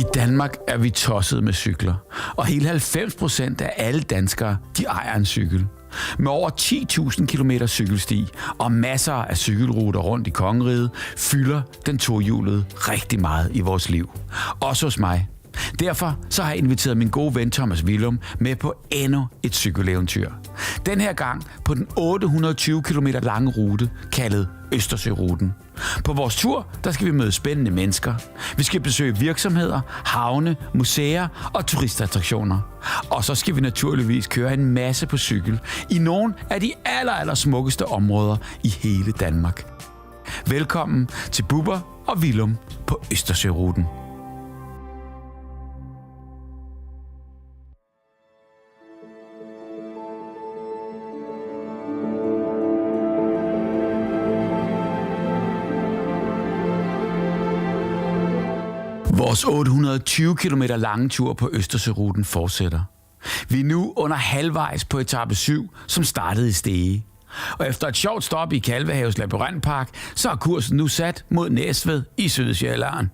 I Danmark er vi tosset med cykler, og hele 90% af alle danskere, de ejer en cykel. Med over 10.000 km cykelsti og masser af cykelruter rundt i kongeriget, fylder den tohjulede rigtig meget i vores liv. Også hos mig. Derfor så har jeg inviteret min gode ven Thomas Willum med på endnu et cykeleventyr. Den her gang på den 820 km lange rute, kaldet Østersøruten. På vores tur, der skal vi møde spændende mennesker. Vi skal besøge virksomheder, havne, museer og turistattraktioner. Og så skal vi naturligvis køre en masse på cykel i nogle af de aller smukkeste områder i hele Danmark. Velkommen til Bubber og Willum på Østersøruten. Vores 820 km lange tur på Østersøruten fortsætter. Vi er nu under halvvejs på etape 7, som startede i Stege. Og efter et sjovt stop i Kalvehavs Labyrintpark, så er kursen nu sat mod Næstved i Sydsjælland.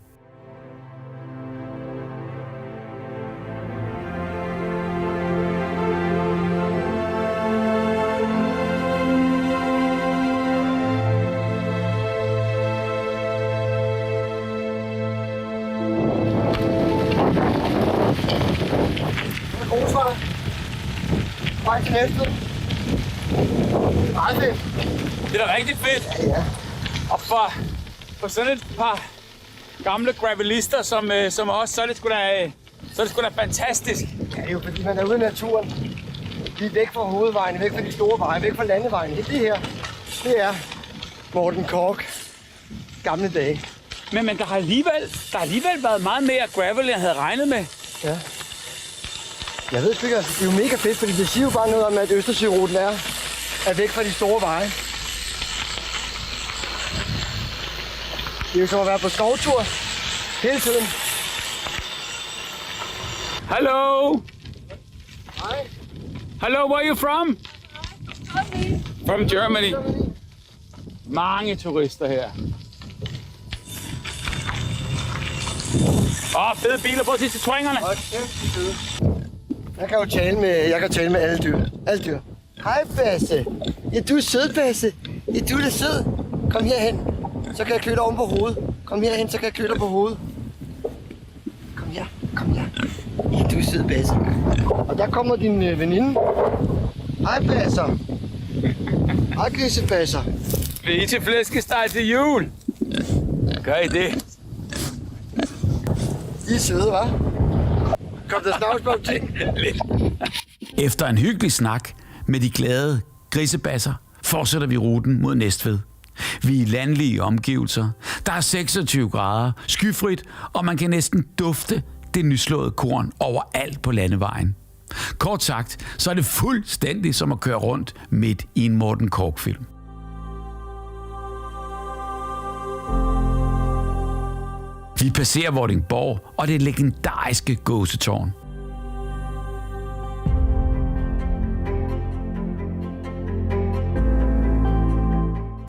Det er da rigtig fedt. Ja. Og for sådan et par gamle gravelister som os, så er det sgu da fantastisk. Ja, det er jo fordi, man er ude i naturen. Vi er væk fra hovedvejene, væk fra de store veje, væk fra landevejene. Det her, det er Morten Korch. Gamle dage. Men der har alligevel været meget mere gravel, end jeg havde regnet med. Ja. Jeg ved ikke, altså, det er jo mega fedt, fordi det siger jo bare noget om, at Østersøruten er væk fra de store veje. Det er jo som at være på skovtur hele tiden. Hello. Hej. Hello, where are you from? Germany. From Germany. Mange turister her. Fede biler. Prøv at se Citroënerne. Jeg kan tale med alle dyr. Alle dyr. Hej, Basse. Ja, du er sød, Basse. Ja, du er da sød. Kom herhen. Så kan jeg klø dig om på hovedet. Kom herhen, så kan jeg klø dig på hovedet. Kom her. Ja, du er sød, Basse. Og der kommer din veninde. Hej, Basser. Hej, Grisebasser. Vil I til flæskesteg til jul? Gør I det? I er søde, hva'? Kom der snavsbog ting. Efter en hyggelig snak med de glade grisebasser, fortsætter vi ruten mod Næstved. Vi er i landlige omgivelser. Der er 26 grader, skyfrit, og man kan næsten dufte det nyslåede korn overalt på landevejen. Kort sagt, så er det fuldstændig som at køre rundt midt i en Morten Korch-film. Vi passerer Vordingborg og det legendariske gåsetårn.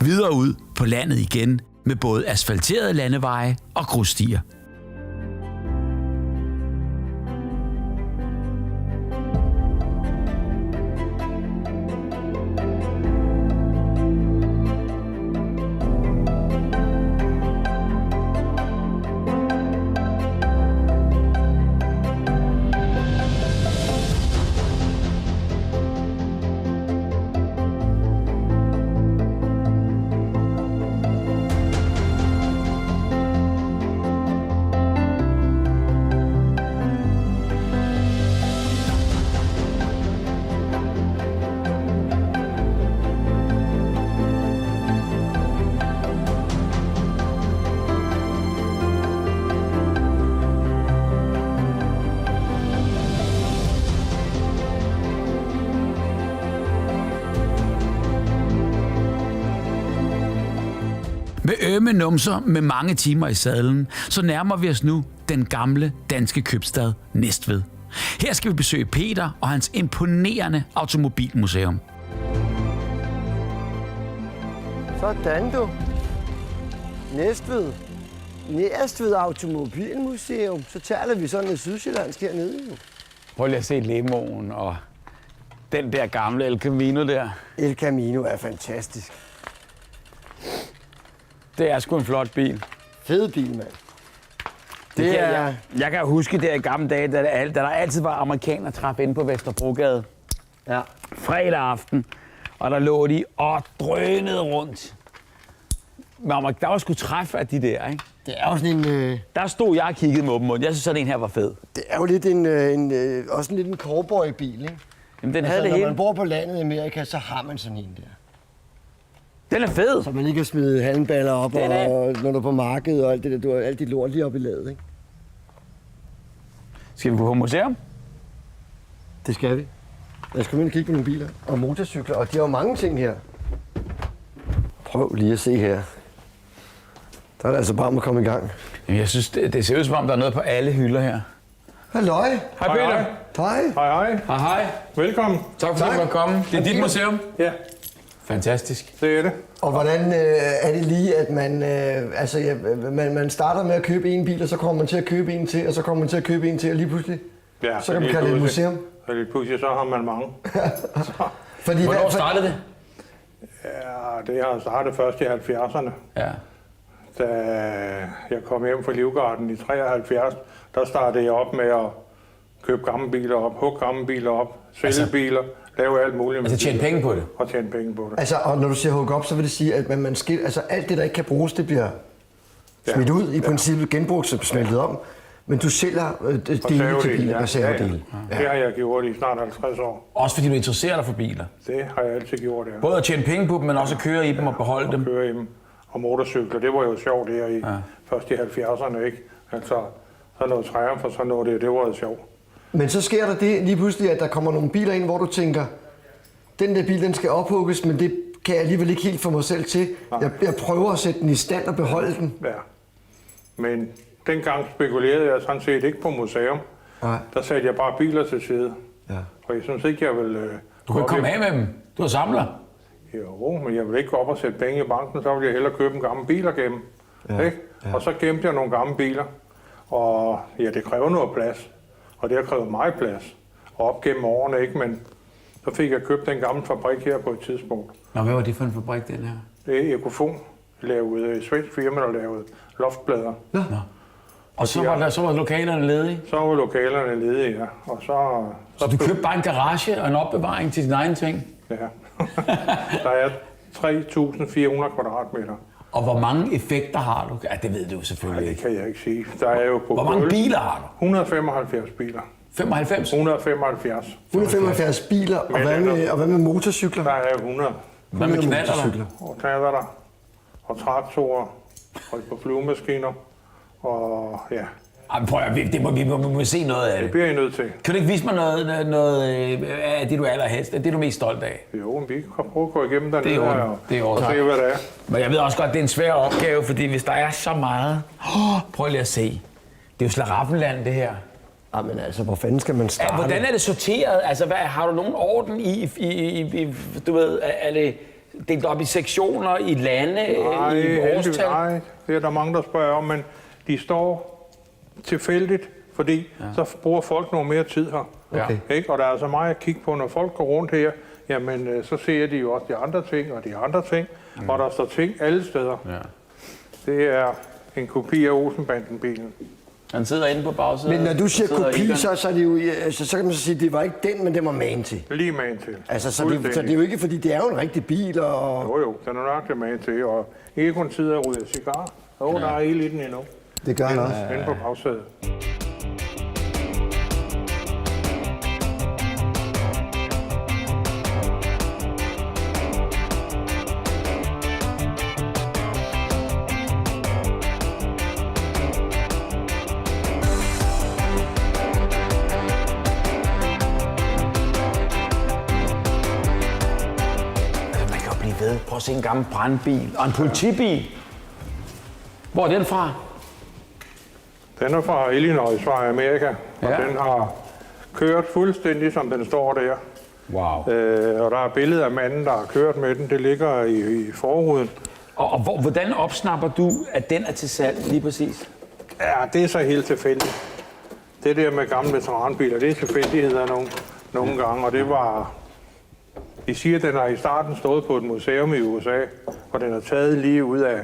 Videre ud på landet igen med både asfalterede landeveje og grusstier. Med ømme numser med mange timer i sadlen, så nærmer vi os nu den gamle danske købstad Næstved. Her skal vi besøge Peter og hans imponerende automobilmuseum. Sådan du. Næstved. Næstved Automobilmuseum. Så taler vi sådan noget sydsjællandsk hernede. Jo. Prøv lige at se Lemoen og den der gamle El Camino der. El Camino er fantastisk. Det er sgu en flot bil. Fed bil, mand. Det er... Jeg kan huske der i gamle dage, da der altid var amerikanertræf inde på Vesterbrogade. Ja. Fredag aften. Og der lå de og drønede rundt. Men der var sgu træf af de der, ikke? Det er jo sådan en... Der stod jeg og kiggede med åben mund. Jeg synes, sådan en her var fed. Det er jo lidt også en cowboy-bil, ikke? Jamen, den Altså, havde det når hele. man bor på landet i Amerika, så har man sådan en der. Den er fed. Så man ikke kan smide halmballer op, Den er- og når du er på markedet og alt det der, du har alt dit lort lige op i ladet, ikke? Skal vi på museum? Det skal vi. Lad os komme ind og kigge på nogle biler og motorcykler, og de har jo mange ting her. Prøv lige at se her. Der er det altså bare om at komme i gang. Jamen, jeg synes, det ser ud som om, der er noget på alle hylder her. Halløj. Hej Peter. Hej. Hej, hej. Hej hej. Velkommen. Tak fordi du måtte komme. Det er dit museum. Ja, Fantastisk. det er det. Og hvordan er det lige, at man starter med at købe en bil, og så kommer man til at købe en til, og så kommer man til at købe en til, og lige pludselig, Ja, så kan man kalde det et museum? Og lige pludselig, så har man mange. Fordi, Hvornår startede det? Ja, det har startet først i 70'erne. Ja. Da jeg kom hjem fra Livgarden i 73, der startede jeg op med at købe gamle biler op, hugge gamle biler op, sælge biler, lave alt muligt. Altså tjene penge på det? Og tjene penge på det. Altså, og når du siger hugge op, så vil det sige, at man skil, altså alt det, der ikke kan bruges, det bliver smidt ud, i princippet genbrugt, så smeltet om. Men du sælger dele til biler, reservedele. Ja. Det har jeg gjort i snart 50 år. Også fordi du interesserer dig for biler? Det har jeg altid gjort, ja. Både at tjene penge på dem, men også at køre i dem og beholde dem? Køre i dem. Og motorcykler, det var jo sjovt her i først i 70'erne, ikke? Altså, så noget Triumph, og så noget det var jo sjovt. Men så sker der det lige pludselig, at der kommer nogle biler ind, hvor du tænker, den der bil, den skal ophugges, men det kan jeg alligevel ikke helt få mig selv til. Jeg prøver at sætte den i stand og beholde den. Ja. Men dengang spekulerede jeg sådan set ikke på museum. Nej. Der satte jeg bare biler til side. Ja. Og jeg synes ikke, jeg vil... Du kan ikke komme af med dem. Du er samler. Jo, men jeg vil ikke gå op og sætte penge i banken, så vil jeg hellere købe en gammel bil og gemme. Ja. Ikke? Ja. Og så gemte jeg nogle gamle biler. Og ja, det kræver noget plads. Og det har krævet meget plads. Og op gennem årene, ikke? Men så fik jeg købt den gamle fabrik her på et tidspunkt. Nå, hvad var det for en fabrik, den her? Det er Ecofon, lavet et svensk firma, der lavede loftplader. Nå. Og så var lokalerne ledige? Så var lokalerne ledige, ja. Og Så du købte bare en garage og en opbevaring til dine egne ting? Ja. Der er 3.400 kvadratmeter. Og hvor mange effekter har du? Ja, det ved du selvfølgelig Det ikke. kan jeg ikke sige. Der er jo på Hvor mange gulv biler har du? 175 biler. 95? 175. 175 biler, og hvad med motorcykler? Der er 100. Hvad med knaller der? Og knaller der. Og traktorer. Og et par flyvemaskiner. Og ja, Ej, prøv at, vi må se noget af det det. bliver I nødt til. Kan du ikke vise mig noget af det, du er allerhelst? Det er du mest stolt af? Jo, vi kan prøve at gå igennem dernede Det er ordentligt. og, Det er og ordentligt. se, hvad det er. Men jeg ved også godt, det er en svær opgave, fordi hvis der er så meget... Prøv lige at se. Det er jo Slaraffenland, det her. Jamen altså, hvor fanden skal man starte? Hvordan er det sorteret? Altså, har du nogen orden i du ved, er det delt op i sektioner, i lande, i årstal? Nej, det er der mange, der spørger om, men de står tilfældigt, fordi så bruger folk noget mere tid her. Okay. Ikke? Og der er så meget at kigge på, når folk går rundt her, jamen så ser de jo også de andre ting og de andre ting, og der står ting alle steder. Ja. Det er en kopi af Olsenbanden-bilen. Han sidder inde på bagsiden. Men når du siger kopi, så er det jo, så kan man så sige, at det var ikke den, men det var magen til. Lige magen til. Altså, så det er jo ikke, fordi det er jo en rigtig bil, og... Jo, den er nok det magen til, og ikke kun tid at ryge cigar. Jo, der er ild i den endnu. Det gør han også. Inde på bagsædet. Man kan jo blive ved. Prøv at se en gammel brandbil og en politibil. Hvor er den fra? Den er fra Illinois, fra Amerika, og Ja. den har kørt fuldstændig, som den står der. Wow. Og der er billeder af manden, der har kørt med den. Det ligger i forruden. Og hvordan opsnapper du, at den er til salg lige præcis? Ja, det er så helt tilfældigt. Det der med gamle veteranbiler, det er tilfældigheder nogle gange, og det var... De siger, at den har i starten stået på et museum i USA, og den er taget lige ud af.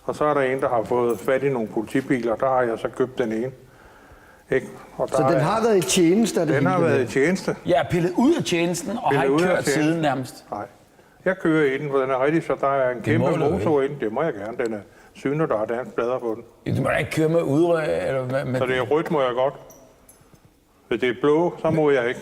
Og så er der en, der har fået fat i nogle politibiler, der har jeg så købt den ene. Ikke? Og Så den har været i tjeneste? Den har været i tjeneste. Jeg er pillet ud af tjenesten og har ikke kørt siden nærmest. Nej. Jeg kører i den, for den er rigtig, så der er en kæmpe motor i den. Det må jeg gerne. Den er synet, der er dansk blader på den. Du må da ikke køre med udrøg eller med... Så det er rødt, må jeg godt. Hvis det er blå, så må jeg ikke.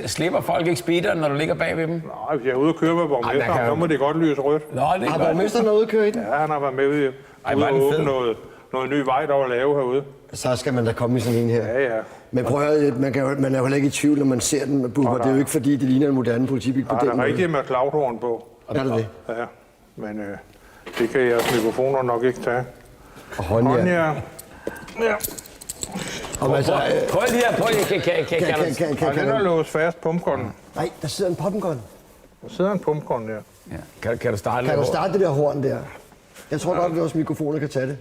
Slipper folk ikke speederen, når du ligger bag ved dem? Nej, hvis jeg er ude og køre med borgmesteren, så må det godt lyse rødt. Nå, det har borgmesteren været ude at køre i den? Ja, han har været med ude at åbne noget ny vej, der var lavet herude. Så skal man da komme i sådan en her. Ja. Men prøv at høre, man er jo heller ikke i tvivl, når man ser den, Bubber. Det er jo ikke fordi, det ligner en moderne politibil på den måde. Der er rigtigt med cloudhorn på. Er det det? Ja, men det kan jeres mikrofoner nok ikke tage. Og håndjern. Ja. Og altså, Prøv lige, Kan den er låst fast, pumpgunnen. nej, der sidder en pumpgun. Der sidder en pumpgun der. Ja. Kan du starte Kan du starte det der horn der? Jeg tror godt, at vores mikrofoner kan tage det.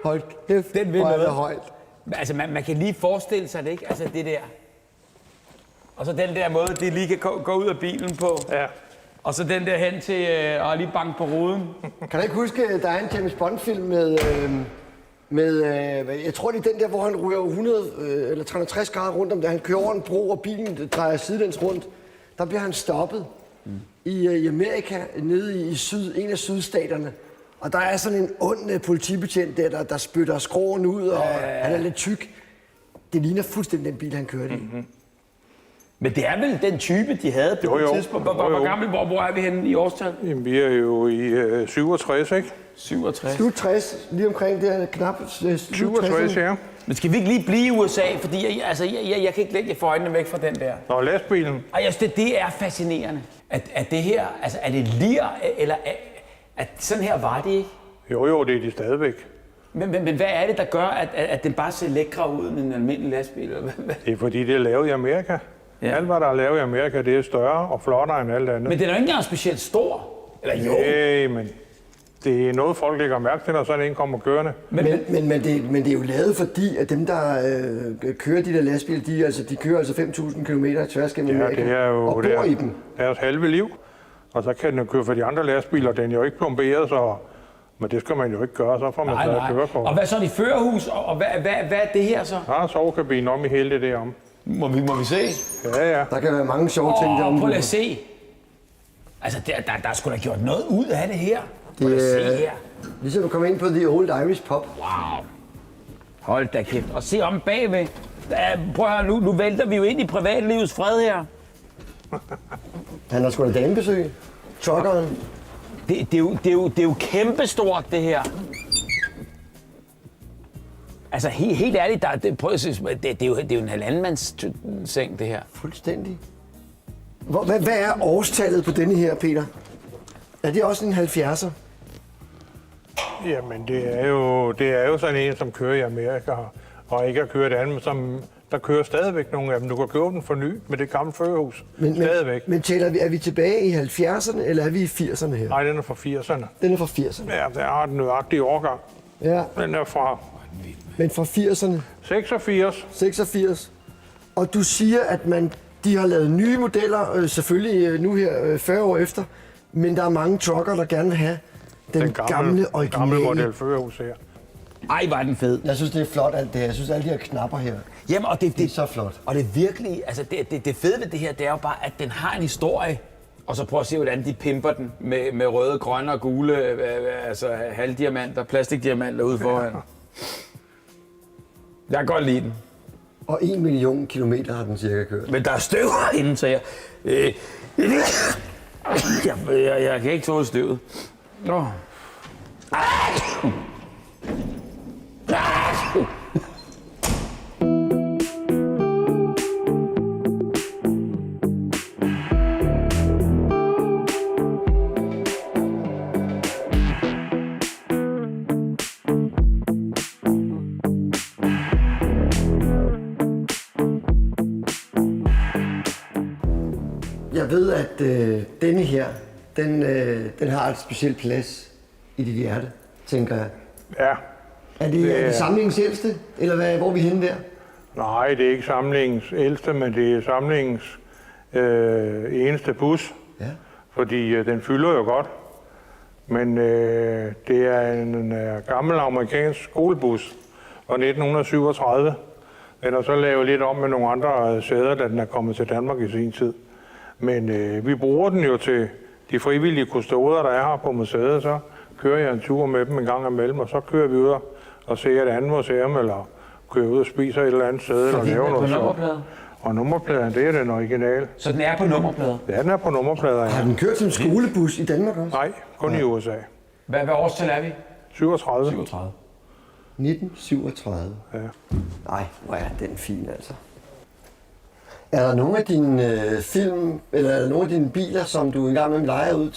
Hold kæft, Den vil hvor er noget. det højt. Altså, man kan lige forestille sig det, ikke? Altså, det der. Og så den der måde, de lige kan gå ud af bilen på. Ja. Og så den der hen til at lige banke på ruden. Kan du ikke huske, der er en James Bond-film med jeg tror det er den der, hvor han ryger 100 eller 360 grader rundt om det. Han kører over en bro, og bilen drejer sidelæns rundt. Der bliver han stoppet i Amerika, nede i en af sydstaterne. Og der er sådan en ond politibetjent der spytter skroen ud, og han er lidt tyk. Det ligner fuldstændig den bil, han kørte i. Men det er vel den type, de havde på et tidspunkt. Hvor gammel, hvor er vi henne i årstal? Jamen, vi er jo i 67, ikke? 67. 67, lige omkring det her knap 67, ja. Men skal vi ikke lige blive i USA? Fordi jeg kan ikke lægge for øjnene væk fra den der. Nå, lastbilen. Og jeg synes, det er fascinerende. At det her, altså er det lir, eller at sådan her var det ikke? Jo, det er de stadigvæk. Men hvad er det, der gør, at den bare ser lækre ud end en almindelig lastbil? Det er fordi, det er lavet i Amerika. Ja. Alt, hvad der er lavet i Amerika, det er større og flottere end alt andet. Men den er jo ikke engang specielt stor. Eller jo? Nej, men det er noget, folk lægger mærke til, når sådan en kommer kørende. Men det er jo lavet, fordi at dem, der kører de der lastbiler, de kører altså 5.000 km tværs gennem Amerika det er jo og bor i dem. Deres halve liv. Og så kan den jo køre for de andre lastbiler, den er jo ikke plomberet, så... Men det skal man jo ikke gøre, så får man taget kørekort. Og hvad så de førerhus, og hvad er det her så? Der er sovekabinen om i hele det der om. Må vi se? Ja. Der kan være mange sjove ting derom. Prøv lige at se. Altså, der er sgu da gjort noget ud af det her. Prøv Det at se er her. ligesom at komme ind på The Old Irish Pub. Wow. Hold da kæft. Og se om bagved. Prøv at høre, nu vælter vi jo ind i privatlivets fred her. Han har sgu da damebesøg. Truckeren. Det er jo kæmpestort, det her. Altså, helt ærligt, prøv at se, det er jo en halvandemands-seng, det her. Fuldstændig. Hvad er årstallet på denne her, Peter? Er det også en 70'er? Jamen, det er jo sådan en, som kører i Amerika, og ikke har kørt andet, men som der kører stadigvæk nogle af dem. Du kan købe den for ny med det gamle førerhus. Stadigvæk. Men er vi tilbage i 70'erne, eller er vi i 80'erne her? Nej, den er fra 80'erne. Den er fra 80'erne? Ja, der har den nøjagtige årgang. Ja. Den er fra... Men fra 80'erne? 86. 86. Og du siger, at de har lavet nye modeller, selvfølgelig nu her 40 år efter, men der er mange trucker, der gerne vil have den gamle originale. Gamle model førerhus her. Ej, var den fed. Jeg synes, det er flot alt det her. Jeg synes, alle de her knapper her, Jamen, og det er så flot. Og det er virkelig, altså det fede ved det her, det er jo bare, at den har en historie. Og så prøv at se, hvordan de pimper den med røde, grønne og gule, altså halvdiamanter, plastikdiamanter ude foran. Jeg kan godt lide den. Og 1 million kilometer har den cirka kørt. Men der er støv herinde, så jeg kan ikke tåle støvet. Nå. jeg ved, at denne her, den har et specielt plads i dit hjerte, tænker jeg. Ja. Er det samlingens ældste, eller hvor er vi henne der? Nej, det er ikke samlingens ældste, men det er samlingens eneste bus. Ja. Fordi den fylder jo godt. Men det er en gammel amerikansk skolebus fra 1937. Den er så lavet lidt om med nogle andre sæder, da den er kommet til Danmark i sin tid. Men vi bruger den jo til de frivillige kustoder, der er her på museet. Så kører jeg en tur med dem en gang imellem, og så kører vi ud og ser et andet museum, eller kører ud og spiser et eller andet sted, eller laver noget sjovt. Og nummerpladen, det er den originale. Så den er på nummerplader? Ja, den er på nummerplader, ja. Har den kørt som skolebus i Danmark også? Nej, kun i USA. Hvad årstal er vi? 37. 37. 1937. Ja. Nej, hvor er den fin, altså. Er der nogle af dine film, eller er der nogle af dine biler, som du engang med lejer ud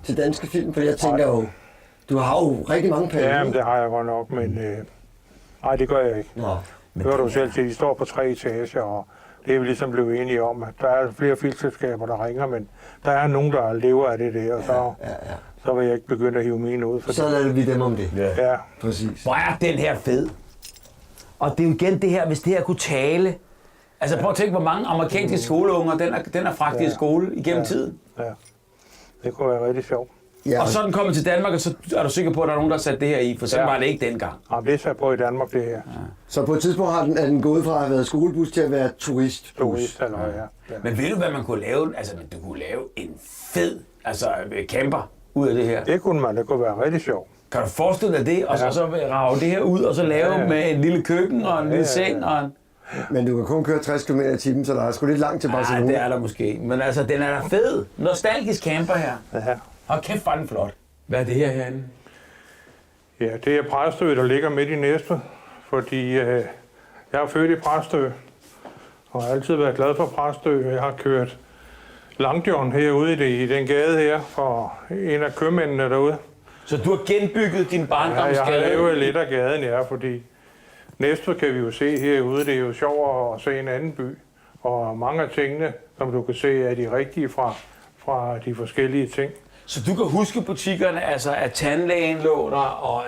til danske film? For jeg tænker jo, du har jo rigtig mange penge. Ja, men det har jeg godt nok, men nej, det gør jeg ikke. Nå. Hører du selv til, de står på 3 etager, og det er vi ligesom blevet enige om, at der er flere filmselskaber, der ringer, men der er nogen, der lever af det der, og så vil jeg ikke begynde at hive mine ud. Så lader vi dem om det. Ja. Præcis. Hvor er den her fed? Og det er jo igen det her, hvis det her kunne tale. Altså prøv at tænke, hvor mange amerikanske skoleunger, den er fragtet i skole igennem tiden. Ja, det kunne være rigtig sjovt. Ja, Og så er den kommet til Danmark, og så er du sikker på, at der er nogen, der har sat det her i, for sådan var det ikke dengang. Ja, det er sat på i Danmark, det her. så på et tidspunkt er den gået fra at have været skolebus til at være turistbus. Turist, eller ja. Men ved du, hvad man kunne lave? Altså, du kunne lave en fed camper ud af det her. Det kunne man, det kunne være rigtig sjovt. Kan du forestille dig det, og så rage det her ud, og så lave med en lille køkken og en lille seng og en... Men du kan kun køre 60 km i timen, så der er sgu lidt langt til Barcelona. Nej, det er der måske. Men altså, den er da fed. Nostalgisk camper her. Ja. Og kæft, hvor er den flot. Hvad er det her herinde? Ja, det er Præstø, der ligger midt i Næstved, fordi jeg er født i Præstø, og har altid været glad for Præstø. Jeg har kørt Langjohn herude i den gade her, for en af købmændene derude. Så du har genbygget din Ja, barndomsgade? jeg har lavet lidt af gaden, ja, fordi Næstved kan vi jo se herude, det er jo sjovere at se en anden by. Og mange af tingene, som du kan se, er de rigtige fra de forskellige ting. Så du kan huske butikkerne, altså at tandlægen lå der, og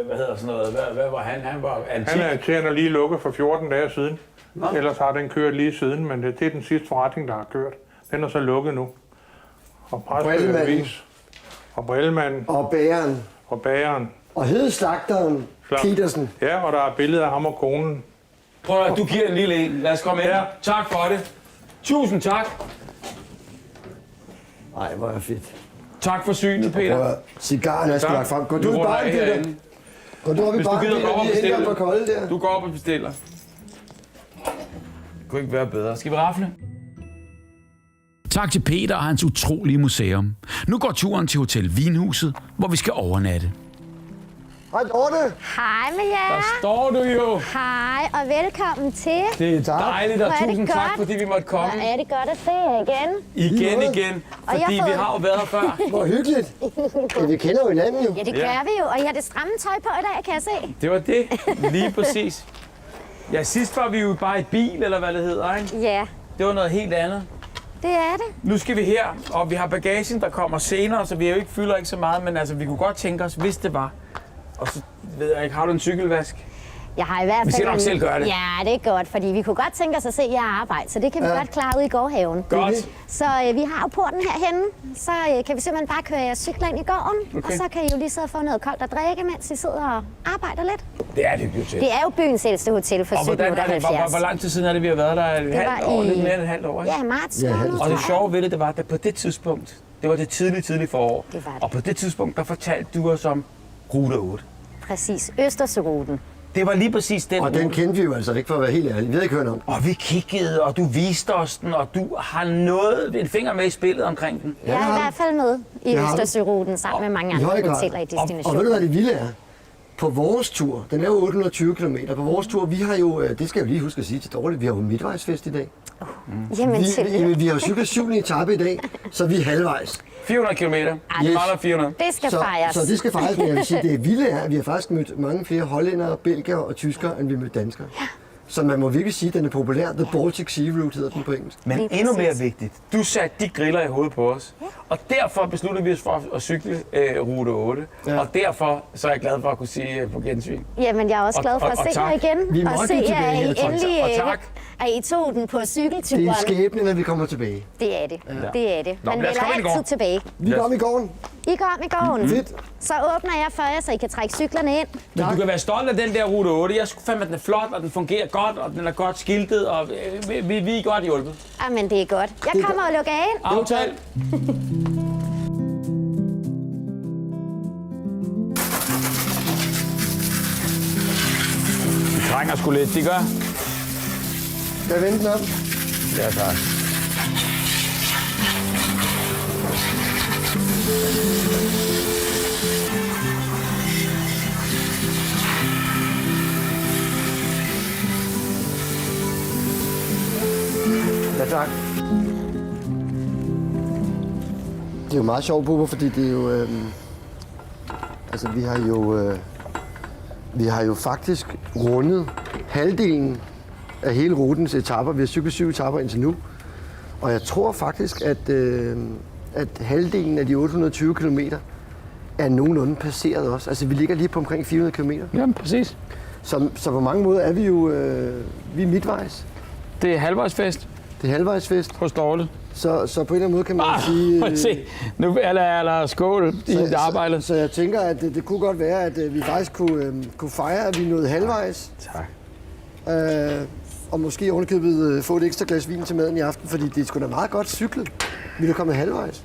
hvad hedder sådan noget, hvad var han? Han var antik. Han er lige lukket for 14 dage siden. Nå. Ellers har den kørt lige siden, men det er den sidste forretning, der har kørt. Den er så lukket nu. Og Præstø Avis, og Brillemanden, Og bageren. Og hedeslagteren Petersen. Ja, og der er billeder af ham og konen. Prøv at du giver en lille en. Lad os komme ind. Ja. Tak for det. Tusind tak. Ej, hvor er fedt. Tak for synet, Peter. Cigaren er sgu lagt frem. Går du i baren, Peter? Går du op i baren, Peter? Du går op og bestiller. Det kunne ikke være bedre. Skal vi rafle? Tak til Peter og hans utrolige museum. Nu går turen til Hotel Vinhuset, hvor vi skal overnatte. Hej, Dorte. Hej med jer. Der står du jo. Hej og velkommen til. Det er dejligt, og Hvor er det tusind tak, godt. fordi vi måtte komme. Hvor er det godt at se jer igen. Igen. Fordi vi har jo været her før. Hvor hyggeligt. Ja, vi kender jo hinanden jo. Ja, det gør vi jo, og I har det stramme tøj på i dag, kan jeg se. Det var det. Lige præcis. Ja, sidst var vi jo bare i bil, eller hvad det hedder, ikke? Ja, Det var noget helt andet. det er det. Nu skal vi her, og vi har bagagen, der kommer senere, så vi fylder ikke så meget, men altså, vi kunne godt tænke os, hvis det var. Og så ved jeg ikke, har du en cykelvask? Jeg har i hvert fald... Vi skal nok selv gøre det. Ja, det er godt, fordi vi kunne godt tænke os at se jer arbejde, så det kan vi godt klare ud i gårdhaven. Godt. Så vi har jo porten herhenne, så kan vi simpelthen bare køre jeres cykler ind i gården, og så kan I jo lige sidde og få noget koldt at drikke, mens I sidder og arbejder lidt. Det er det hotel. Det er jo byens ældste hotel for Og hvordan er det? 1778. Hvor lang tid siden er det, vi har været der? Et halvt år? Lidt mere end et halvt år, ikke? Ja, marts Ja, måned, Og det tror sjove ved det var, at på det tidspunkt, det var det tidlige forår. Det var det. Og på det tidspunkt, der fortalte du os om rute 8. jeg. Præcis, Østersøruten. Det var lige præcis den Og den rute. kendte vi jo altså ikke, for at være helt ærlig. Vi havde ikke hørt om den. Og vi kiggede, og du viste os den, og du har en finger med i spillet omkring den. Jeg er i hvert fald med i Det har du. Østersøruten sammen med mange I høj andre grad. hoteller i Og ved destinationen. du, hvad det vilde er? På vores tur, den er jo 820 km. På vores tur, vi har jo, det skal jeg jo lige huske at sige til dårligt, vi har jo midtvejsfest i dag. Jamen, tillykke. Vi har jo cyklet 7. etape i dag, så vi er halvvejs. 400 kilometer. Vi Yes. mangler 400. Det skal fejres. Så det skal fejres, men jeg vil sige, det vilde er, at vi har faktisk mødt mange flere hollændere, belgiere og tyskere, end vi mødte danskere. Så man må virkelig sige, at den er populær. The Baltic Sea Route hedder den på engelsk. Men Lige endnu mere præcis. vigtigt, du satte de griller i hovedet på os, og derfor besluttede vi os for at cykle rute 8, og derfor så er jeg glad for at kunne sige på gensyn. Jamen, jeg er også glad for at og se jer tak. igen. Vi er og meget se, tilbage at her, I tak. endelig Og tak. at I tog den på cykelturen. Det er skæbnen, at vi kommer tilbage. Det er det. Det er det. Nå, Man men lad os vender komme ind i gården. altid tilbage. Vi går om i gården. I går om i gården. Fedt. Så åbner jeg for jer, så I kan trække cyklerne ind. Men du kan være stolt af den der rute 8. Jeg synes fandme, at den er flot, og den fungerer godt, og den er godt skiltet, og vi er godt hjulpet. Jamen, det er godt. Jeg kommer og lukker af ind. Aftale. Vi trænger sgu lidt, det gør. Skal jeg vende den op? Ja, tak. Ja, tak. Det er jo meget sjovt, Bubber, fordi det er jo... altså, vi har jo faktisk rundet halvdelen af hele rutens etaper. Vi har cyklet 7 etaper indtil nu. Og jeg tror faktisk, at halvdelen af de 820 kilometer er nogenlunde passeret også. Altså, vi ligger lige på omkring 400 kilometer. Jamen, præcis. Så på mange måder er vi jo vi er midtvejs. Det er halvvejsfest Det er halvvejsfest. hos Dorte. Så på en eller anden måde kan man sige... Må jeg se. Nu er der skål i dit arbejde. Så jeg tænker, at det kunne godt være, at vi faktisk kunne fejre, at vi nåede halvvejs. Tak. Og måske ovenikøbet få et ekstra glas vin til maden i aften, fordi det er sgu da meget godt cyklet. Vi er kommet halvvejs.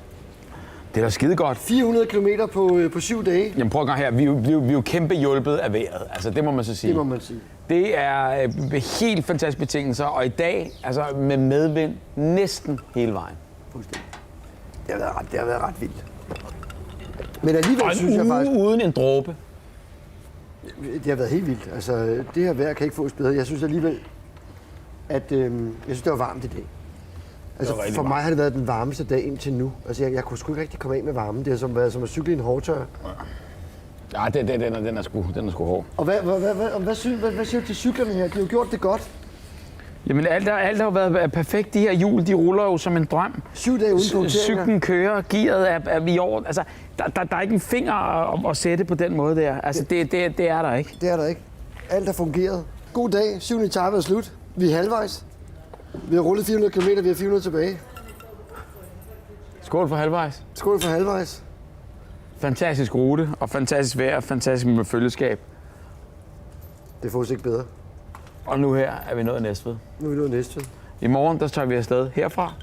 Det er da skide godt. 400 kilometer på 7 dage. Jamen prøv at gang her. Vi er jo kæmpe hjulpet af vejret. Altså, det må man så sige. Det må man sige. Det er helt fantastiske betingelser, og i dag altså med medvind næsten hele vejen. Fuldstændig. Det har været ret vildt. Men alligevel Og synes en jeg uge faktisk, uden en dråbe. det har været helt vildt. Altså, det her vejr kan ikke fås bedre. Jeg synes alligevel, at jeg synes, det var varmt i dag. Altså, rigtig for mig varmt. har det været den varmeste dag indtil nu. Altså, jeg kunne sgu ikke rigtig komme af med varmen. Det har været som at cykle i en hårdtør. Ja, den er sgu hård. Og hvad siger du til cyklerne her? De har jo gjort det godt. Jamen alt har jo været perfekt. De her hjul, de ruller jo som en drøm. 7 dage uden punkteringer. Cyklen kører, gearet er i orden. Altså, der er ikke en finger at sætte på den måde der. Altså, det er der ikke. Det er der ikke. Alt har fungeret. God dag. 7. etape er slut. Vi er halvvejs. Vi har rullet 400 km, vi har 400 tilbage. Skål for halvvejs. Skål for halvvejs. Fantastisk rute, og fantastisk vejr, fantastisk med følgeskab. Det får os ikke bedre. Og nu her er vi nået Næstved. Nu er vi nået næste. I morgen, der tager vi afsted herfra.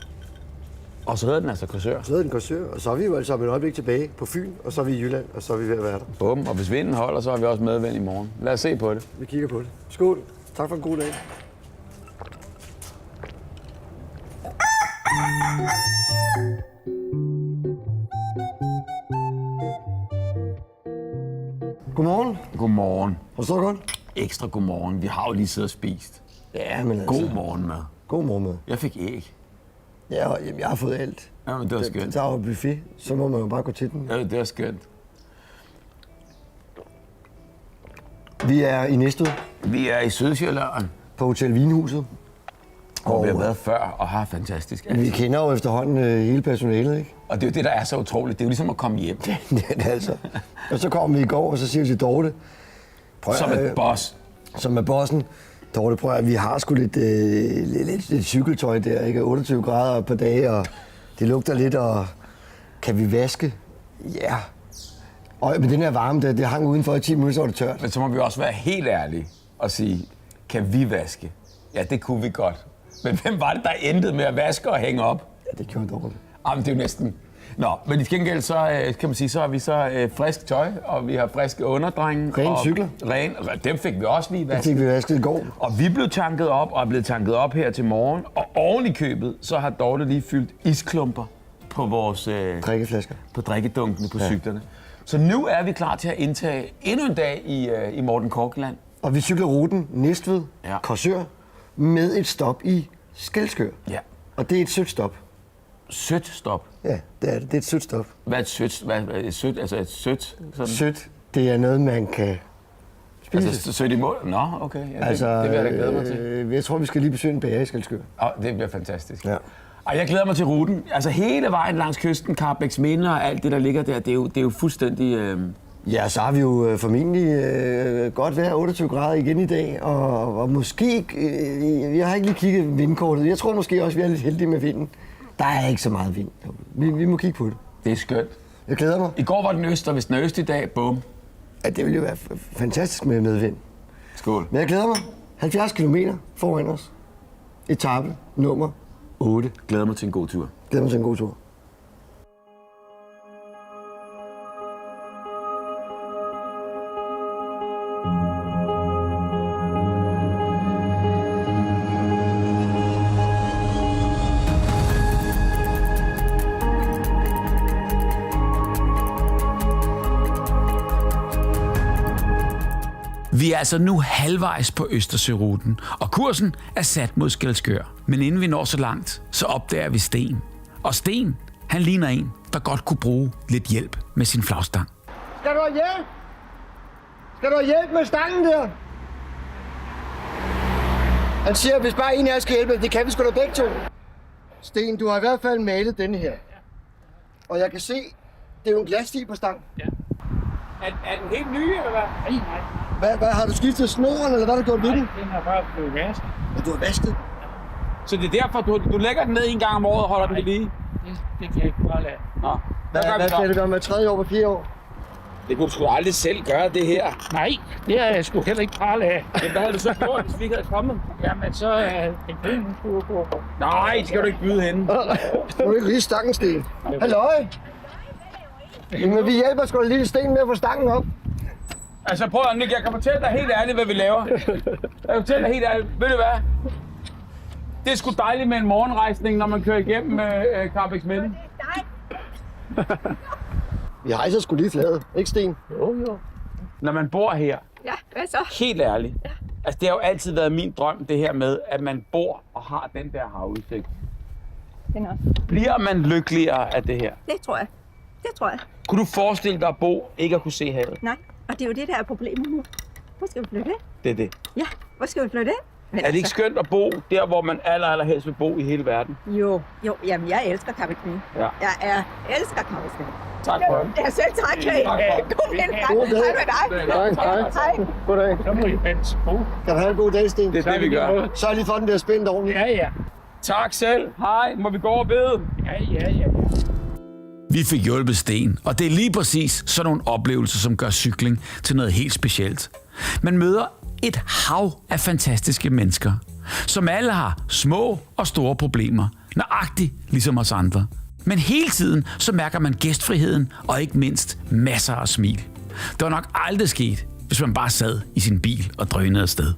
Og så hedder den altså Korsør. Så hedder den Korsør, og så er vi jo altså om et øjeblik tilbage på Fyn, og så er vi i Jylland, og så er vi ved at være der. Bum, og hvis vinden holder, så har vi også medvind i morgen. Lad os se på det. Vi kigger på det. Skål. Tak for en god dag. Godmorgen. Godmorgen. Har du så godt? Ekstra godmorgen. Vi har jo lige siddet og spist. Ja, men altså. God morgenmad. God morgenmad. Jeg fik æg. Ja, og, jamen, jeg har fået alt. Ja, men det var skønt. Der er jo buffet, så må man jo bare gå til den. Ja, det var skønt. Vi er i Næstved Vi er i Sydsjælland, på Hotel Vinhuset. hvor vi har været før og har fantastisk. Vi kender jo efterhånden hele personalet, ikke? Og det er jo det, der er så utroligt. Det er jo ligesom at komme hjem. Det er det altså. Og så kommer vi i går, og så siger vi til Dorte, Som et boss. som er bossen. Dorte, prøv at vi har sgu lidt cykeltøj der, ikke? 28 grader på dage, og det lugter lidt, og kan vi vaske? Ja. Og med den her varme, det hang udenfor i 10 minutter, så var det tørt. Men så må vi også være helt ærlige og sige, kan vi vaske? Ja, det kunne vi godt. Men hvem var det, der endte med at vaske og hænge op? Ja, det gjorde Dorte. Jamen, det er jo næsten... Nå, men i gengæld så kan man sige, så har vi så frisk tøj, og vi har friske underdrenge. Rene og cykler. Dem fik vi også lige Det vasket. fik vi vasket i går. Og vi blev tanket op, og er blevet tanket op her til morgen. Og oven i købet, så har Dorte lige fyldt isklumper på vores... Drikkeflasker. på drikkedunkene på cyklerne. Så nu er vi klar til at indtage endnu en dag i Morten Korkland. Og vi cykler ruten Næstved, Ja. Korsør, med et stop i Skelskør. Ja. Og det er et sødt stop. Sødt stop. Ja, det er det. Det er et sødt stop. Hvad er et sødt? Altså et sødt? Sådan. Sødt, det er noget, man kan spise. Altså, så er de mål? Nå, okay. Ja, Altså, det vil jeg da glæde mig til. Jeg tror, vi skal lige besøge en bager i Skalskør. Det bliver fantastisk. Ja. Og jeg glæder mig til ruten. Altså hele vejen langs kysten, Karrebæksminde og alt det, der ligger der, det er jo fuldstændig... Ja, så har vi jo formentlig godt været 28 grader igen i dag, og måske, jeg har ikke lige kigget vindkortet, jeg tror måske også, vi er lidt heldige med vinden. Der er ikke så meget vind. Vi må kigge på det. Det er skønt. Jeg glæder mig. I går var den øst, og hvis den er øst i dag, bum. Ja, det ville jo være fantastisk med medvind. Skål. Men jeg glæder mig. 70 kilometer foran os. Etape nummer 8. Glæder mig til en god tur. Glæder mig til en god tur. Vi er altså nu halvvejs på Østersøruten, og kursen er sat mod Skalskør. Men inden vi når så langt, så opdager vi Sten. Og Sten, han ligner en, der godt kunne bruge lidt hjælp med sin flagstang. Skal du have hjælp? Skal du have hjælp med stangen der? Han siger, at hvis bare en af jer skal hjælpe, det kan vi sgu da begge to. Sten, du har i hvert fald malet denne her. Og jeg kan se, det er jo en glasstil på stangen. Ja. Er den helt ny, eller hvad? Nej. Hvad har du skiftet snoren, eller hvad har du gjort ved den? Den har bare blevet vasket. Ja, du har vasket. Så det er derfor, du lægger den ned en gang om året og holder den ved lige? Det kan jeg ikke bare lade. Nå. Hvad skal det gøre med 3 år på 4 år? Det kunne du sgu aldrig selv gøre, det her. Nej, det er jeg sgu heller ikke prale af. Men hvad havde du så gjort, hvis vi ikke havde kommet? Jamen, så er det byen, skulle gå. Nej, skal du ikke byde hende. Du er ikke lige stangen, Sten. Halløj! Men vi hjælper sgu da lige Sten med at få stangen op. Altså prøv at Nick, jeg kan fortælle dig helt ærligt, hvad vi laver. Jeg kan fortælle dig helt ærligt, ved du hvad? Det er sgu dejligt med en morgenrejsning, når man kører igennem Karrebæksminde. Vi hejser sgu lige fladet, ikke Sten? Jo. Når man bor her, Ja, hvad så? helt ærligt. Altså det har jo altid været min drøm, det her med, at man bor og har den der havudsigt. Den også. Bliver man lykkeligere af det her? Det tror jeg. Det tror jeg. Kunne du forestille dig at bo, ikke at kunne se havet? Nej, og det er jo det, der er problemet nu. Hvor skal vi flytte ind? Det er det. Ja, hvor skal vi flytte ind? Men Er det ikke skønt at bo der, hvor man allerhelst vil bo i hele verden? Jo, jamen jeg elsker Karrebæksminde. Ja. Jeg elsker Karrebæksminde. Tak for det. Ja, selv tak, Kate. God vind, God dag. Hej med dig. Hej. Goddag. Så må I vente på. Kan du have en god dag, Sten? Det er det, vi gør. Så har lige fået den der spændt ordentligt. Ja. Tak selv. Hej. Må vi gå og bede? Ja. Vi fik hjulpet Sten, og det er lige præcis sådan nogle oplevelser, som gør cykling til noget helt specielt. Man møder et hav af fantastiske mennesker, som alle har små og store problemer, nøjagtigt ligesom os andre. Men hele tiden så mærker man gæstfriheden og ikke mindst masser af smil. Det var nok aldrig sket, hvis man bare sad i sin bil og drønede afsted.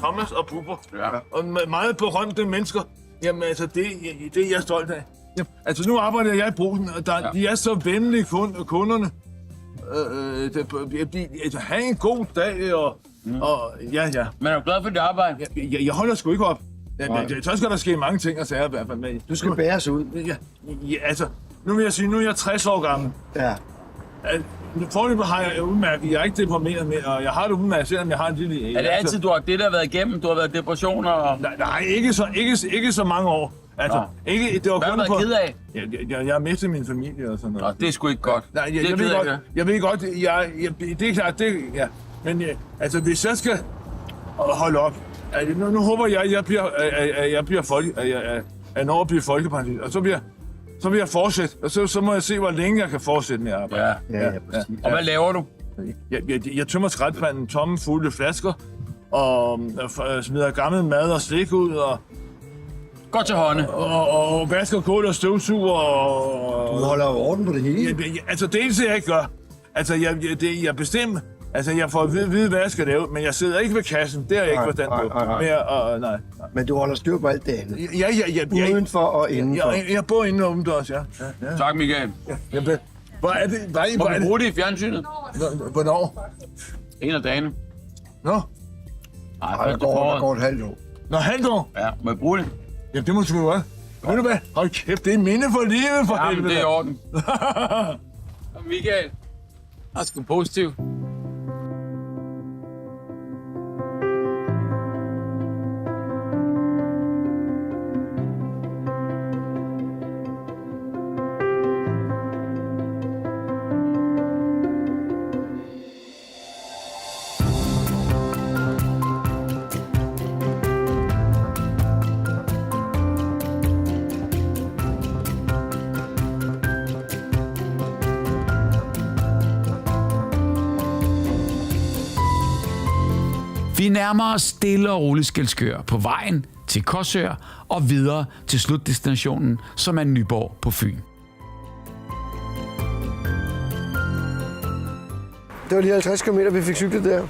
Thomas og Bubber. Ja. Og meget berømte mennesker. Jamen altså, det er jeg stolt af. Jamen, altså nu arbejder jeg i Brugsen, og de er så venlige kunderne. De have en god dag, og ja. Men er du glad for dit arbejde? Jeg holder sgu ikke op. Så skal der ske mange ting og sager i hvert fald. Men Du skal bæres ud. Ja, altså, nu vil jeg sige, nu er jeg 60 år gammel. Ja. Forløbet har jeg udmærket. Jeg er ikke deprimeret med, og jeg har det udmærket, selvom jeg har en lille... Er det altid, du har det der været igennem? Du har været depressioner og... Nej, ikke så mange år. Altså, ikke, det var hvad har du været ked af? Jeg har mistet min familie og sådan noget. Nå, det er sgu ikke godt. Nej, jeg ved godt, det er klart, det... Ja. Men altså, hvis jeg skal holde op, Nu håber jeg, at jeg når at blive folkepensionist, og så vil jeg fortsætte, og så må jeg se, hvor længe jeg kan fortsætte med at arbejde. Ja. Og hvad laver du? Jeg tømmer skraldespanden tomme fulde flasker, og smider gammel mad og slik ud, og Godt til hånde. og vasker kål og støvsuger, og... Du holder jo orden på det hele. Altså, det eneste, jeg ikke gør, altså, jeg bestemmer, altså, jeg får at vide, hvad jeg skal lave, men jeg sidder ikke ved kassen, det har jeg ikke forstand på. Nej. Men du holder styr på alt det andet. Ja. Udenfor og indenfor. Jeg bor inde og udendørs, ja. Tak, Michael. Hvor er det? Må vi bruge det i fjernsynet? Hvornår? En af dagene. Nå? Nej, Der går et halvt år. Nå, halvt år? Ja, må jeg bruge det? Ja, det må du jo gøre. Ved du hvad? Hold kæft, det er minde for livet, for Ja, men helvede. det er i orden. Og Michael, jeg er sgu positiv. Vi nærmer os stille og roligt Skælskør på vejen til Korsør og videre til slutdestinationen, som er Nyborg på Fyn. Det var lige 50 km, vi fik cyklet der.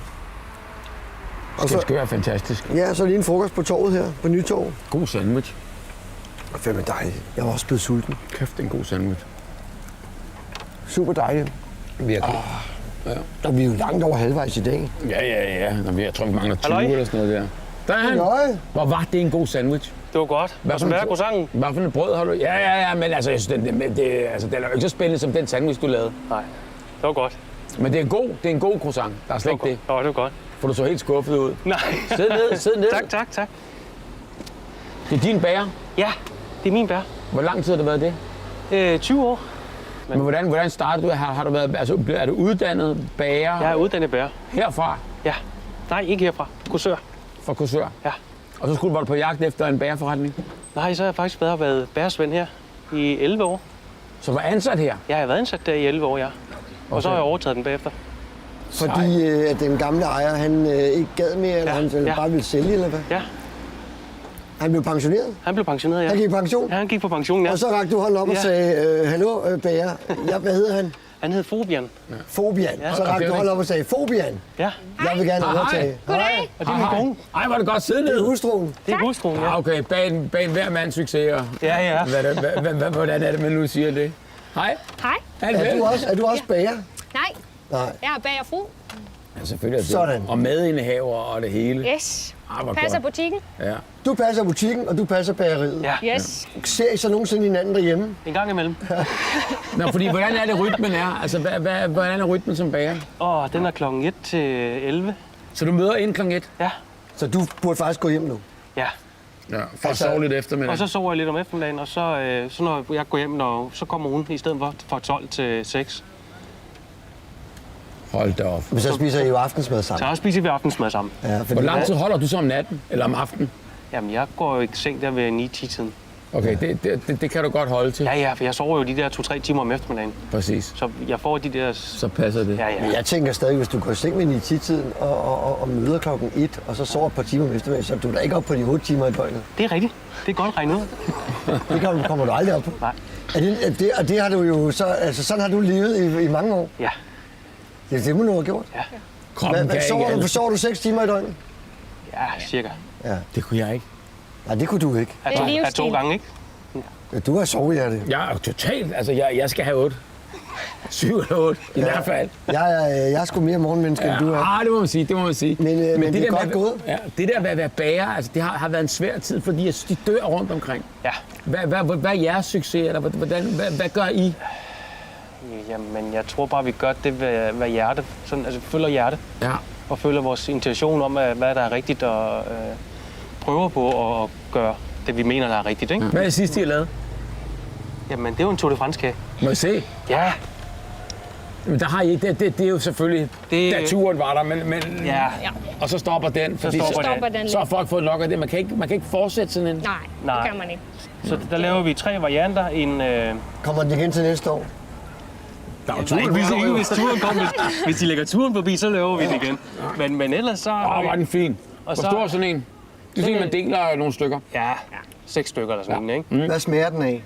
Og så, Skælskør er fantastisk. ja, så lige en frokost på torvet her, på Nytorv. God sandwich. Og fandme dejligt. Jeg var også blevet sulten. Kæft, det er en god sandwich. Super dejligt. Virkelig. Ja. Og vi er jo langt over halvvejs i dag. Ja. Nå, jeg tror, vi mangler 20 eller sådan noget der. Der er han. Nej. Hvor var det en god sandwich? Det var godt. Hvad for en croissanten? Hvad for en brød har du? Ja, men altså, jeg synes, den er jo ikke så spændende som den sandwich, du lavede. Nej, det var godt. Men det er en god croissant. Der er slet ikke det. Ja, det var godt. For du så helt skuffet ud. Nej. Sid ned. Tak. Det er din bager. Ja, det er min bær. Hvor lang tid har det været det? 20 år. Men hvordan startede du? Har du været, altså, er du uddannet bager? Jeg er uddannet bær. Herfra? Ja. Nej, ikke herfra. Korsør. Fra Korsør? Ja. Og så skulle du på jagt efter en bagerforretning? Nej, så har jeg faktisk været bæresvend her i 11 år. Så du var ansat her? Ja, jeg har været ansat der i 11 år, ja. Og så har jeg overtaget den bagefter. Fordi at den gamle ejer, han ikke gad mere, eller han bare ville sælge, eller hvad? Ja. Han blev pensioneret? Han blev pensioneret, ja. Han gik i pension? Ja, han gik på pension, ja. Og så rakte du hånden op og sagde, hallo, bager. Ja, hvad hedder han? Han hed Fobian. Ja. Fobian. Ja. Så rakte du hånden op og sagde, Fobian. Ja. Jeg vil gerne overtage. Goddag. Og det er min kone. Ej, var det godt sidde Det er ned. hustruen. Det er hustruen, ja. Ja, okay. Bag hver mands succes. Ja. Hvordan er det, man nu siger det? Hej. Hej. Er du også bager? Nej, Nej. jeg er bagerfru. Ja, selvfølgelig er det. Sådan. Og medindehaver og det hele. Yes. Hvor Passer godt. butikken. Ja. Du passer butikken, og du passer bageriet. Ja. Yes. Ser I så nogensinde hinanden derhjemme? En gang imellem. Nå, fordi hvordan er det rytmen er? Altså, hvordan er rytmen som bager? Den er klokken 1 til 11. Så du møder ind klokken 1? Ja. Så du burde faktisk gå hjem nu? Ja. Ja, for at sove lidt eftermiddag. Og så sover jeg lidt om eftermiddagen, og så når jeg går hjem, så kommer hun i stedet for fra 12 til 6. Hold da op. Men så spiser I jo aftensmad sammen. Så spiser vi aftensmad sammen. Ja, fordi Hvor lang tid holder du så om natten? Eller om aftenen? Jamen, jeg går jo i seng der ved 9-10-tiden. Okay, det kan du godt holde til. Ja, for jeg sover jo de der 2-3 timer om eftermiddagen. Præcis. Så jeg får de der... Så passer det. Ja. Men jeg tænker stadig, hvis du går i seng ved 9-10-tiden og møder klokken 1, og så sover et par timer om eftermiddagen, så er du da ikke op på de 8 timer i døgnet. Det er rigtigt. Det er godt regnet ud. Det kommer du aldrig op på. Nej. Og det har du jo så... Altså, sådan har du levet i mange år. Ja. Det må du have gjort. Ja. Kroppen kan ikke alt. Sover du 6 timer i døgnet? Ja, cirka. Ja. Det kunne jeg ikke. Nej, det kunne du ikke. Det er livsstil. 2 gange, ikke? Ja, du har sovehjerte. Jeg er totalt. Altså, jeg skal have 8. 7 eller 8, i hvert fald. Jeg er sgu mere morgenmenneske, end du er. Det må man sige, Men det er godt med, gået. Ja, det der med at være bager, altså, det har været en svær tid, fordi jeg synes, de dør rundt omkring. Ja. Hvad er jeres succes, eller hvad gør I? Jamen, jeg tror bare, vi gør det ved hjertet. Sådan, altså, følger hjertet. Ja. Og følger vores intention om, hvad der er rigtigt, og prøver på at gøre det, vi mener, der er rigtigt, ikke? Hvad er det sidste, I har lavet? Jamen, det er jo en Tour de France-kage. Må jeg se? Ja. Men der har I ikke, det er jo selvfølgelig, da turen var der, men Ja. og så stopper den, fordi stopper den. så har folk fået nok af det. Man kan ikke fortsætte sådan en. Nej, det kan man ikke. Så der laver vi 3 varianter. Kommer den igen til næste år? Der er jo turen, Hvis turen kommer, hvis de lægger turen forbi, så laver vi det igen. Men ellers så... var den fin. Hvor så- stor er sådan en? Det er sådan, man deler nogle stykker. Ja, 6 stykker eller sådan en, ikke? Hvad smager den af?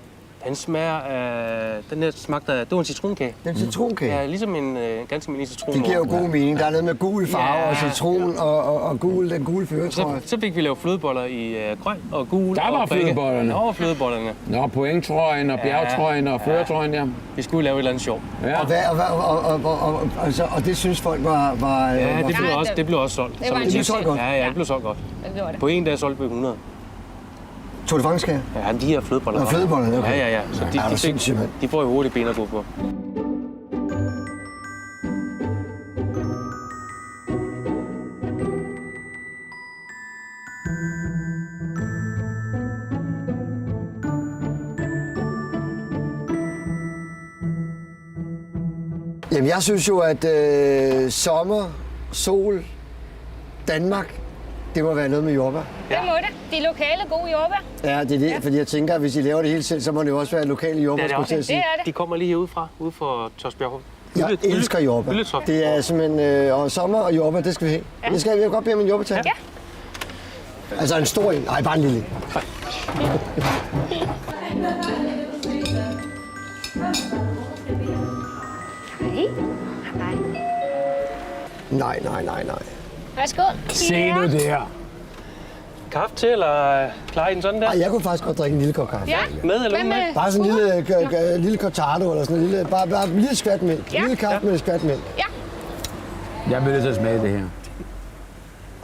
Den smager af... Den her smagte af... Det var en citronkage. Den citronkage? Ja, ligesom en ganske almindelig citron. Det giver jo god mening. Der er noget med gul farve og citron og gul, den gule føretrøje. Så fik vi lavet flødeboller i grøn og gul. Der var og begge. flødebollerne. Der var flødebollerne. Nå, pointtrøjen og bjergtrøjen og førertrøjen der. Vi skulle lave et eller andet sjov. Ja. Og det synes folk var... Ja, det blev også solgt. Det var en Det blev succes. solgt godt. Ja, det blev solgt godt. Det gjorde det. På en dag solgte vi 100. Tour de France-kage? Ja, de her flødeboller. Nå, flødebollerne, okay. Ja. Så Ja, det er sindssygt, mand. de får jo hurtigt ben at gå på. Jamen, jeg synes jo, at sommer, sol, Danmark, det må være noget med jordbær. Det må det. De lokale gode jordbær. Ja, det er det, fordi jeg tænker, at hvis I laver det hele selv, så må det jo også være lokale jordbær, Det er det skulle også. jeg til at sige. Det er det. De kommer lige herudefra, ude for Tosbjerg. Jeg elsker jordbær. Yletoft. Det er simpelthen, og sommer og jordbær, det skal vi have. Ja. Det skal vi. Jeg vil godt bede om en jordbærtand. Ja. Altså en stor en. Nej, bare en lille. Hej. Nej. Værsgo. Se nu det her. Kaffe til, eller klarer I den sådan der? Ej, jeg kunne faktisk godt drikke en lille kop kaffe. Ja. Med eller uden Hvad mælk? med? Bare sådan en lille cortado, eller sådan en lille, bare en lille skvat mælk. Ja. Lille kaffe med et skvat mælk. Ja. Jeg vil nødt til at smage det her.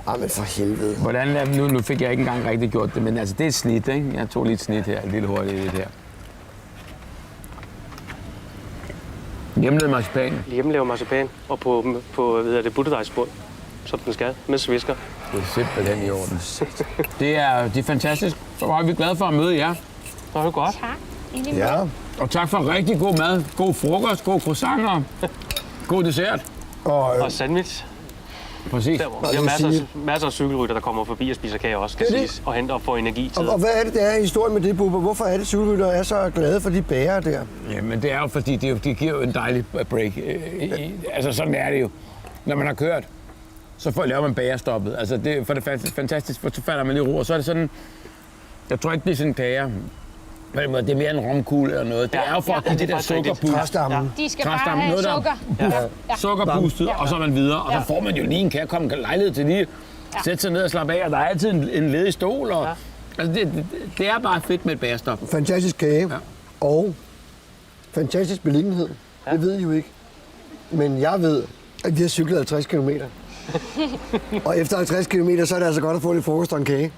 Ah, men for helvede. Hvordan, nu fik jeg ikke engang rigtig gjort det, men altså, det er et snit, ikke? Jeg tog lige et snit her, et lille hurtigt i det her. Hjemmelavet marcipan. Hjemmelavet marcipan og på butterdejsbund, som den skal, med svisker. Det er simpelthen i orden. Det er fantastisk. Så var vi glade for at møde jer. Så er det godt. Tak. I lige Ja. Og tak for rigtig god mad, god frokost, god croissanter, god dessert. Og sandwich. Præcis. Der, vi har masser af cykelrytter, der kommer forbi og spiser kage også, skal Det er siges, og henter og får energi til. Og hvad er det, der er i historien med det, Bubber? Hvorfor er det, cykelrytter er så glade for de bærer der? Jamen, det er jo fordi, det giver jo en dejlig break. Altså, sådan er det jo. Når man har kørt, så laver man bagerstoppet. Altså, det er for det fantastisk, for så falder man lige ro, og så er det sådan... Jeg tror ikke, det er sådan en kager. Det er mere en romkugle eller noget. Det er jo for at give det der sukkerboost. Træstammen. De skal bare have sukker. Sukkerboostet, og så er man videre. Og så får man jo lige en kage, komme lejlighed til lige sætte sig ned og slappe af. Og der er altid en ledig stol. Og, altså, det er bare fedt med et bagerstop. Fantastisk kage. Ja. Og fantastisk beliggenhed. Det ved I jo ikke. Men jeg ved, at vi har cyklet 50 km. Og efter 50 km, så er det altså godt at få lidt frokost og en kage.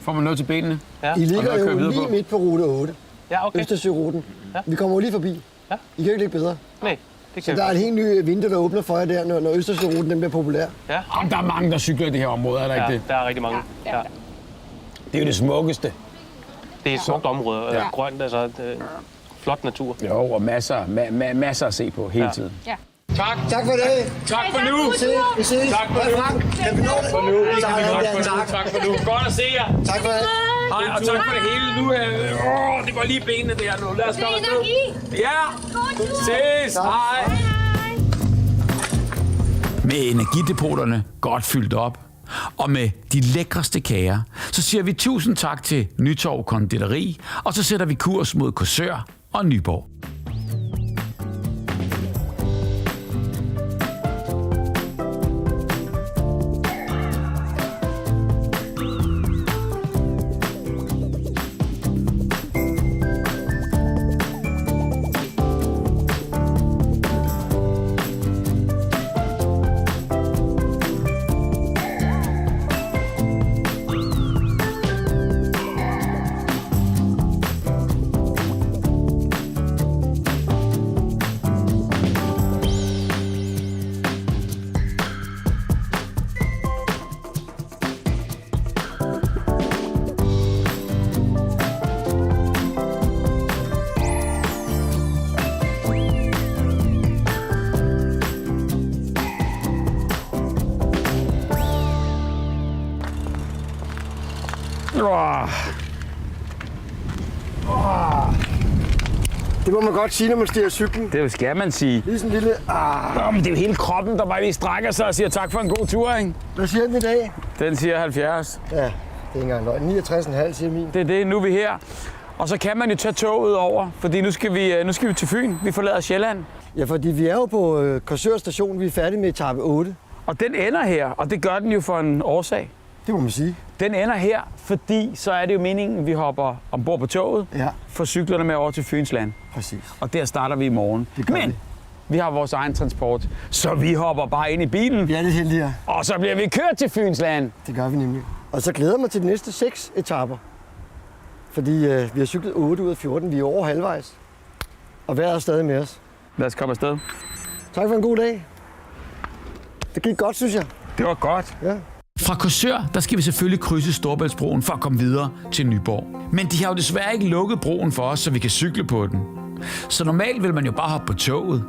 Får man noget til benene? Ja. I ligger Og der kører jo videre lige på. midt på rute 8. Ja, okay. Østersøruten. Ja. Vi kommer jo lige forbi. Ja. I kan jo ikke ligge bedre. Nej, det Så kan der er vi. et helt nyt vindue, der åbner for jer der, når Østersøruten den bliver populær. Ja, Jamen, der er mange, der cykler i det her område, er der ikke det? der er rigtig mange. Ja. Det er jo det smukkeste. Det er et smukt område, grønt, altså flot natur. Jo, og masser at se på hele tiden. Ja. Tak for det. Tak for nu. Vi ses. Tak for nu. Frank, kan vi nå det? For nu. Tak. Tak for nu. Godt at se jer. Tak for det. Hej, og tak for det hele. Nu det går lige benene der nu. Lad os komme afsted. Ja. Ses. Hej. Med energidepoterne godt fyldt op, og med de lækreste kager, så siger vi tusind tak til Nytorv Konditori, og så sætter vi kurs mod Korsør og Nyborg. Det må man godt sige, når man stiger cyklen. Det skal man sige. Lige sådan en lille... Nå, men det er jo hele kroppen, der bare lige strækker sig og siger tak for en god tur, ikke? Hvad siger den i dag? Den siger 70. Ja, det er ikke engang løgn. 69,5 siger min. Det er det, nu er vi her. Og så kan man jo tage toget over, fordi nu skal vi til Fyn. Vi forlader Sjælland. Ja, fordi vi er jo på Korsør station. Vi er færdige med etape 8. Og den ender her, og det gør den jo for en årsag. Det må man sige. Den ender her, fordi så er det jo meningen, at vi hopper ombord på toget, Ja. får cyklerne med over til Fynsland. Præcis. Og der starter vi i morgen. Det gør Men vi har vores egen transport, så vi hopper bare ind i bilen, Vi er lidt heldige her. og så bliver vi kørt til Fynsland. Det gør vi nemlig. Og så glæder jeg mig til de næste 6 etaper. Fordi vi har cyklet 8 ud af 14. Vi er over halvvejs. Og vejret er stadig med os. Lad os komme afsted. Tak for en god dag. Det gik godt, synes jeg. Det var godt. Ja. Fra Korsør, der skal vi selvfølgelig krydse Storebæltsbroen for at komme videre til Nyborg. Men de har jo desværre ikke lukket broen for os, så vi kan cykle på den. Så normalt vil man jo bare hoppe på toget.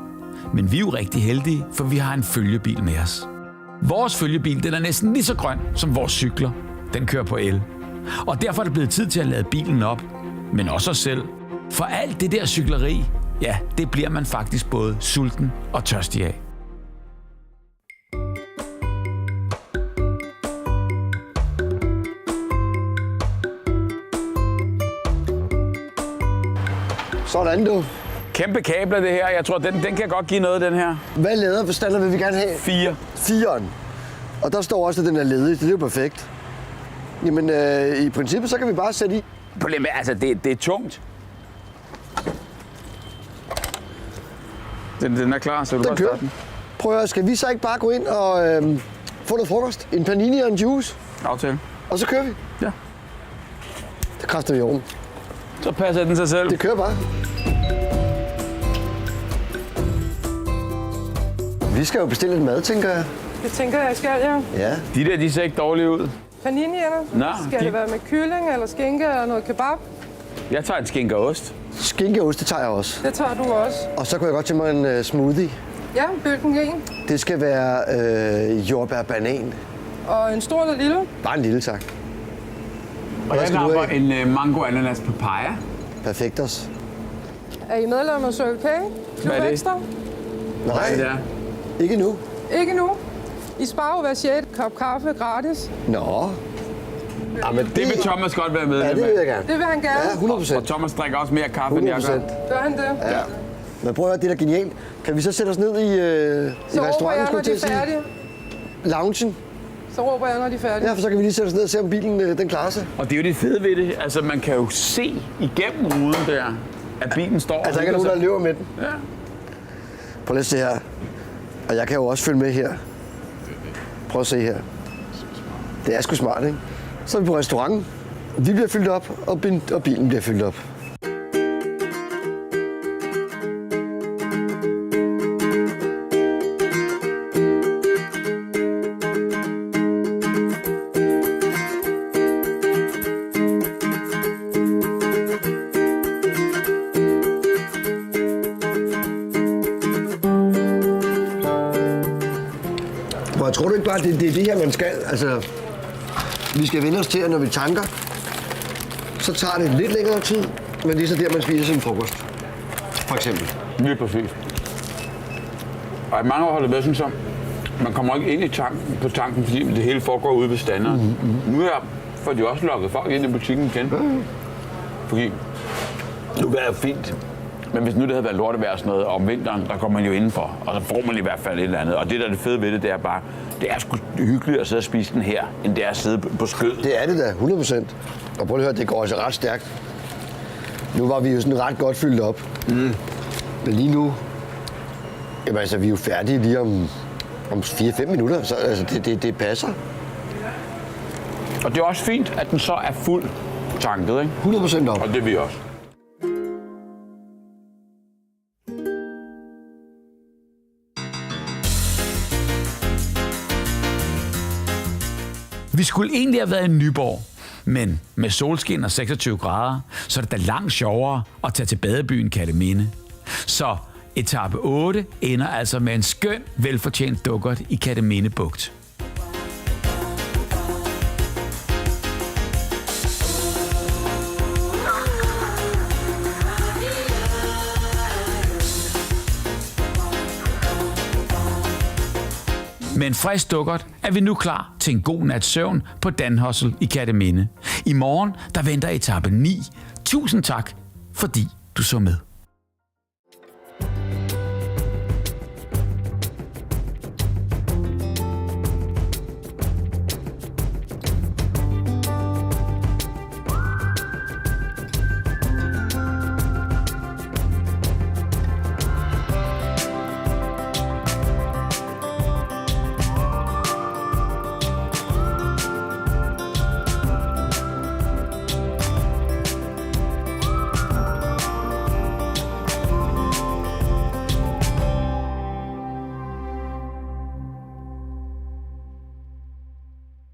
Men vi er jo rigtig heldige, for vi har en følgebil med os. Vores følgebil, den er næsten lige så grøn som vores cykler. Den kører på el. Og derfor er det blevet tid til at lade bilen op. Men også os selv. For alt det der cykleri, ja, det bliver man faktisk både sulten og tørstig af. Sådan du. Kæmpe kabler det her. Jeg tror, den kan godt give noget, den her. Hvad læderbestandet vil vi gerne have? 4. 4'eren. Og der står også, at den er ledig. Det er jo perfekt. Jamen, i princippet, så kan vi bare sætte i. Problemet er, altså, det er tungt. Den er klar, så du bare starte den. Prøv at, skal vi så ikke bare gå ind og få noget frokost? En panini og en juice? Aftale. Og så kører vi? Ja. Det kræfter vi i ovnen. Så passer den sig selv. Det kører bare. Vi skal jo bestille lidt mad, tænker jeg. Det tænker jeg skal, ja. Ja. De ser ikke dårlige ud. Paninierne? Nå, Skal det være med kylling eller skinke eller noget kebab? Jeg tager en skinke og ost. Skinke og ost, det tager jeg også. Det tager du også. Og så kunne jeg godt tænke mig en smoothie. Ja, hvilken en? Det skal være jordbær-banan. Og en stor eller lille? Bare en lille, tak. Og jeg napper en mango ananas papaya. Perfekt også. Er I medlem af Circle K? Hvad er det? Ekstra? Nej, Det er. ikke nu. Ikke nu. I sparer jo hver 6. kop kaffe gratis. Nå. Jamen, Det vil Thomas godt være med. Ja, det vil jeg gerne. Det vil han gerne. Ja, 100%. Og Thomas drikker også mere kaffe, end jeg gør. 100%. Gør han det? Ja. Men prøv at høre, det er da genialt. Kan vi så sætte os ned i Så råber restauranten, jeg, skulle når jeg de til er at sige? færdige. Loungen. Så råber jeg, når de er færdige. Ja, for så kan vi lige sætte os ned og se, om bilen den klarer sig. Og det er jo det fede ved det. Altså, man kan jo se igennem ruden der, at bilen står. Altså, der ikke er nogen, der løber med den. Ja. Prøv lige at se her. Og jeg kan jo også følge med her. Prøv at se her. Det er sgu smart, ikke? Så er vi på restauranten. Vi bliver fyldt op, og bilen bliver fyldt op. Og jeg tror du ikke bare, det er det her, man skal? Altså, vi skal vende os til, at når vi tanker, så tager det lidt længere tid, men det er så der, man spiser sin frokost. For eksempel. Lige præcis. Og i mange år har det været sådan, så man kommer ikke ind i på tanken, fordi det hele foregår ude ved standeren. Nu får de også lukket folk ind i butikken igen. Fordi nu er det fint. Men hvis nu det havde været lortevejr sådan noget om vinteren, der kommer man jo indenfor, og så får man i hvert fald et eller andet. Og det, der er det fede ved det, det er bare, det er sgu hyggeligt at sidde og spise den her, end det er at sidde på skødet. Det er det da, 100%. Og prøv at høre, det går altså ret stærkt. Nu var vi jo sådan ret godt fyldt op. Men lige nu, jamen altså, vi er jo færdige lige om 4-5 minutter, så altså, det passer. Og det er også fint, at den så er fuld tanket, ikke? 100% op. Og det er vi også. Vi skulle egentlig have været i Nyborg, men med solskin og 26 grader, så er det da langt sjovere at tage til badebyen Kerteminde. Så etape 8 ender altså med en skøn, velfortjent dukkert i Kerteminde Bugt. Med en frisk dukkert er vi nu klar til en god nats søvn på Danhostel i Kerteminde. I morgen, der venter etape 9. Tusind tak, fordi du så med.